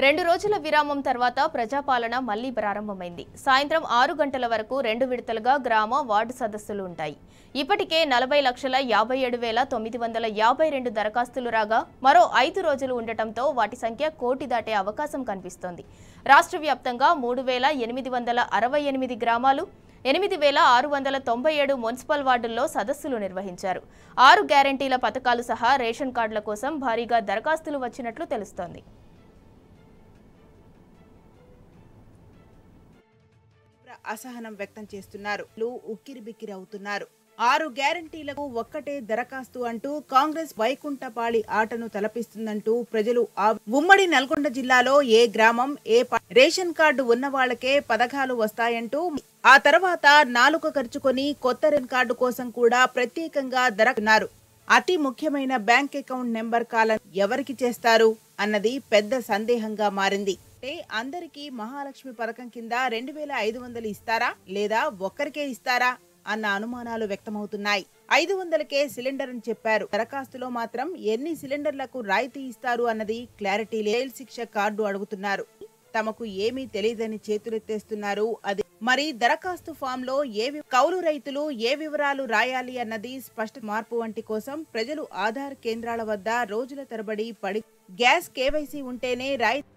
2 రోజుల విరామం తర్వాత ప్రజాపాలన మళ్లీ ప్రారంభమైంది. సాయంత్రం 6 గంటల వరకు 2 విడతలుగా గ్రామ, వార్డు సదస్సులు ఉంటాయి. ఇప్పటికే 40,57,952 దరఖాస్తులు రాగా మరో 5 రోజులు ఉండటంతో వాటి సంఖ్య కోటి దాటే అవకాశం కనిపిస్తోంది. రాష్ట్ర వ్యాప్తంగా 3,868 గ్రామాలు, 8,697 మున్సిపల్ వార్డుల్లో సదస్సులు నిర్వహించారు. 6 గ్యారంటీల పథకాలు సహా రేషన్ కార్డుల కోసం భారీగా దరఖాస్తులు వచ్చినట్లు తెలుస్తోంది. అసహనం వ్యక్తం చేస్తున్నారు. ఉక్కిరిబిక్కిరి అవుతున్నారు. 6 గ్యారంటీలకు ఒక్కటే దరఖాస్తు అంటూ కాంగ్రెస్ వైకుంఠపాళి ఆటను తలపిస్తుందంటూ ప్రజలు ఉమ్మడి నల్గొండ జిల్లాలో ఏ గ్రామం, ఏ రేషన్ కార్డు ఉన్న వాళ్లకే పథకాలు వస్తాయంటూ ఆ తర్వాత నాలుక ఖర్చుకొని కొత్త రేషన్ కార్డు కోసం కూడా ప్రత్యేకంగా దరఖాస్తున్నారు. అతి ముఖ్యమైన బ్యాంక్ అకౌంట్ నెంబర్ కాలం ఎవరికి చేస్తారు అన్నది పెద్ద సందేహంగా మారింది. అందరికీ మహాలక్ష్మి పథకం కింద 2,500 ఇస్తారా లేదా ఒక్కరికే ఇస్తారా అన్న అనుమానాలు వ్యక్తమవుతున్నాయి. 500కే సిలిండర్ అని చెప్పారు. దరఖాస్తులో మాత్రం ఎన్ని సిలిండర్లకు రాయితీ ఇస్తారు అన్నది క్లారిటీ లేదు. శిక్ష కార్డు అడుగుతున్నారు. తమకు ఏమీ తెలియదని చేతులెత్తేస్తున్నారు. అది మరి దరఖాస్తు ఫామ్ లో కౌలు రైతులు ఏ వివరాలు రాయాలి అన్నది స్పష్ట మార్పు వంటి కోసం ప్రజలు ఆధార్ కేంద్రాల వద్ద రోజుల తరబడి గ్యాస్ కేవైసీ ఉంటేనే రాయితీ